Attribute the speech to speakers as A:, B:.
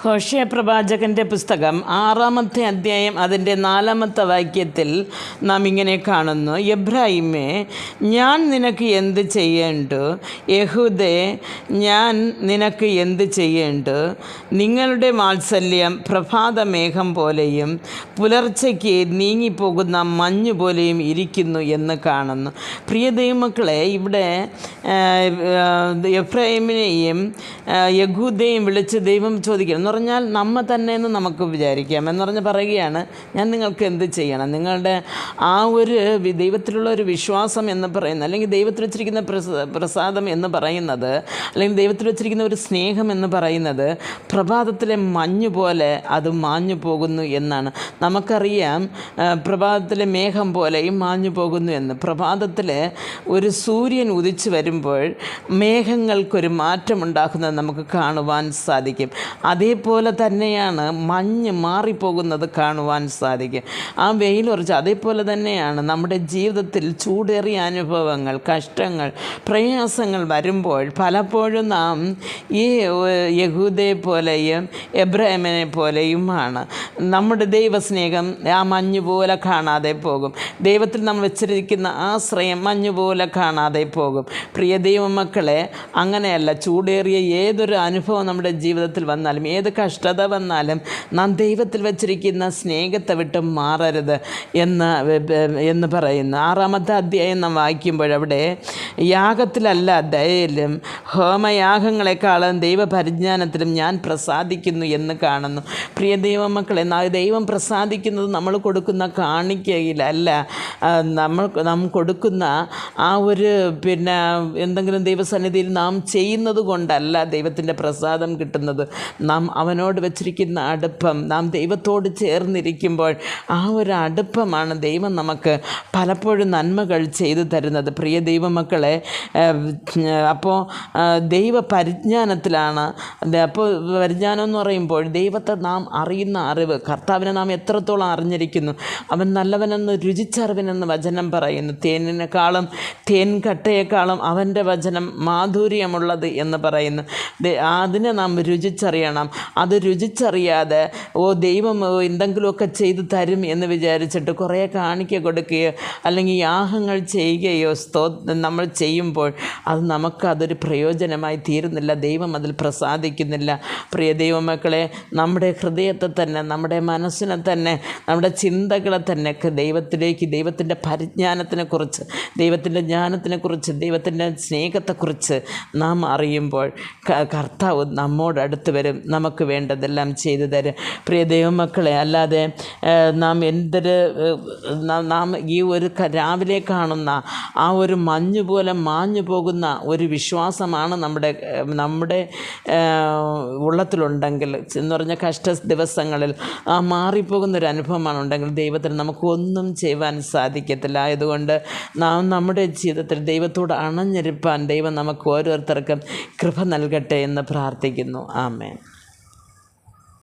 A: ഹോശേയ പ്രവാചകൻ്റെ പുസ്തകം 6-ാമത്തെ അധ്യായം അതിൻ്റെ 4-ാമത്തെ വാക്യത്തിൽ നാം ഇങ്ങനെ കാണുന്നു. എബ്രാഹിമേ, ഞാൻ നിനക്ക് എന്ത് ചെയ്യേണ്ടു? യഹൂദേ, ഞാൻ നിനക്ക് എന്ത് ചെയ്യേണ്ടു? നിങ്ങളുടെ വാത്സല്യം പ്രഭാതമേഘം പോലെയും പുലർച്ചയ്ക്ക് നീങ്ങിപ്പോകുന്ന മഞ്ഞ് പോലെയും ഇരിക്കുന്നു എന്ന് കാണുന്നു. പ്രിയ ദൈവമക്കളെ, ഇവിടെ എഫ്രൈമിനെയും യഹൂദയെയും വിളിച്ച് ദൈവം ചോദിക്കണം എന്ന് പറഞ്ഞാൽ നമ്മ തന്നെ എന്ന് നമുക്ക് വിചാരിക്കാം. എന്ന് പറഞ്ഞ് പറയുകയാണ്, ഞാൻ നിങ്ങൾക്ക് എന്ത് ചെയ്യണം? നിങ്ങളുടെ ആ ഒരു ദൈവത്തിലുള്ള ഒരു വിശ്വാസം എന്ന് പറയുന്നത്, അല്ലെങ്കിൽ ദൈവത്തിൽ വെച്ചിരിക്കുന്ന പ്രസാദം എന്ന് പറയുന്നത്, അല്ലെങ്കിൽ ദൈവത്തിൽ വെച്ചിരിക്കുന്ന ഒരു സ്നേഹം എന്ന് പറയുന്നത് പ്രഭാതത്തിലെ മഞ്ഞ് പോലെ അത് മാഞ്ഞു പോകുന്നു എന്നാണ്. നമുക്കറിയാം പ്രഭാതത്തിലെ മേഘം പോലെയും മാഞ്ഞു പോകുന്നു എന്ന്. പ്രഭാതത്തിൽ ഒരു സൂര്യൻ ഉദിച്ചു വരുമ്പോൾ മേഘങ്ങൾക്കൊരു മാറ്റമുണ്ടാക്കുന്നത് നമുക്ക് കാണുവാൻ സാധിക്കും. അതേപോലെ തന്നെയാണ് മഞ്ഞ് മാറിപ്പോകുന്നത് കാണുവാൻ സാധിക്കും. ആ വെയിലുറച്ച് അതേപോലെ തന്നെയാണ് നമ്മുടെ ജീവിതത്തിൽ ചൂടേറിയ അനുഭവങ്ങൾ, കഷ്ടങ്ങൾ, പ്രയാസങ്ങൾ വരുമ്പോൾ പലപ്പോഴും നാം ഈ യഹൂദയെ പോലെയും എബ്രാഹിമിനെ പോലെയുമാണ്. നമ്മുടെ ദൈവസ്നേഹം ആ മഞ്ഞ് പോലെ കാണാതെ പോകും. ദൈവത്തിൽ നമ്മൾ വെച്ചിരിക്കുന്ന ആശ്രയം മഞ്ഞ് പോലെ കാണാതെ പോകും. പ്രിയ ദൈവമക്കളെ, അങ്ങനെയല്ല. ചൂടേറിയ ഏതൊരു അനുഭവം നമ്മുടെ ജീവിതത്തിൽ വന്നാലും, ഏത് കഷ്ടത വന്നാലും നാം ദൈവത്തിൽ വച്ചിരിക്കുന്ന സ്നേഹത്തെ വിട്ട് മാറരുത് എന്ന് പറയുന്നു. 6-ാമത്തെ അധ്യായം നാം വായിക്കുമ്പോഴവിടെ യാഗത്തിലല്ല ദയയിലും ഹോമയാഗങ്ങളെക്കാളും ദൈവപരിജ്ഞാനത്തിലും ഞാൻ പ്രസാദിക്കുന്നു എന്ന് കാണുന്നു. പ്രിയ ദൈവമക്കളെ, ദൈവം പ്രസാദിക്കുന്നത് നമ്മൾ കൊടുക്കുന്ന കാണിക്കയിലല്ല. നാം കൊടുക്കുന്ന ആ ഒരു എന്തെങ്കിലും ദൈവസന്നിധിയിൽ നാം ചെയ്യുന്നത് കൊണ്ടല്ല ദൈവത്തിൻ്റെ പ്രസാദം കിട്ടുന്നത്. നാം അവനോട് വച്ചിരിക്കുന്ന അടുപ്പം, നാം ദൈവത്തോട് ചേർന്നിരിക്കുമ്പോൾ ആ ഒരു അടുപ്പമാണ് ദൈവം നമുക്ക് പലപ്പോഴും നന്മകൾ ചെയ്തു തരുന്നത്. പ്രിയ ദൈവമക്കളെ, അപ്പോൾ ദൈവ പരിജ്ഞാനത്തിലാണ്. അപ്പോൾ പരിജ്ഞാനം എന്ന് പറയുമ്പോൾ ദൈവത്തെ നാം അറിയുന്ന അറിവ്, കർത്താവിനെ നാം എത്രത്തോളം അറിഞ്ഞിരിക്കുന്നു. അവൻ നല്ലവനെന്ന് രുചിച്ചറിവിനെന്ന് വചനം പറയുന്നു. തേനിനേക്കാളും തേൻകട്ടയേക്കാളും അവൻ്റെ വചനം മാധുര്യമുള്ളത് എന്ന് പറയുന്നു. അതിനെ നാം രുചിച്ചറിയണം. അത് രുചിച്ചറിയാതെ ദൈവം എന്തെങ്കിലുമൊക്കെ ചെയ്തു തരും എന്ന് വിചാരിച്ചിട്ട് കുറേ കാണിക്ക കൊടുക്കുകയോ അല്ലെങ്കിൽ യാഗങ്ങൾ ചെയ്യുകയോ നമ്മൾ ചെയ്യുമ്പോൾ അത് നമുക്കതൊരു പ്രയോജനമായി തീരുന്നില്ല. ദൈവം അതിൽ പ്രസാദിക്കുന്നില്ല. പ്രിയ ദൈവമക്കളെ, നമ്മുടെ ഹൃദയത്തെ തന്നെ, നമ്മുടെ മനസ്സിനെ തന്നെ, നമ്മുടെ ചിന്തകളെ തന്നെ ദൈവത്തിലേക്ക്, ദൈവത്തിൻ്റെ പരിജ്ഞാനത്തിനെക്കുറിച്ച്, ദൈവത്തിൻ്റെ ജ്ഞാനത്തിനെക്കുറിച്ച്, ദൈവത്തിൻ്റെ സ്നേഹത്തെക്കുറിച്ച് നാം അറിയുമ്പോൾ കർത്താവ് നമ്മോടടുത്ത് വരും, നമുക്ക് വേണ്ടതെല്ലാം ചെയ്തു തരും. പ്രിയ ദൈവമക്കളെ, അല്ലാതെ നാം ഈ ഒരു രാവിലെ കാണുന്ന ആ ഒരു മഞ്ഞ് പോലെ മാഞ്ഞു പോകുന്ന ഒരു വിശ്വാസമാണ് നമ്മുടെ ഉള്ളത്തിലുണ്ടെങ്കിൽ, എന്ന് പറഞ്ഞാൽ കഷ്ട ദിവസങ്ങളിൽ ആ മാറിപ്പോകുന്നൊരു അനുഭവമാണ് ഉണ്ടെങ്കിൽ ദൈവത്തിന് നമുക്കൊന്നും ചെയ്യുവാൻ സാധിക്കത്തില്ല. ആയതുകൊണ്ട് നാം നമ്മുടെ ജീവിതത്തിൽ ദൈവത്തോട് അണഞ്ഞിരിപ്പാൻ ദൈവം നമുക്ക് ഓരോരുത്തർക്കും കൃപ നൽകട്ടെ എന്ന് പ്രാർത്ഥിക്കുന്നു. ആമേൻ.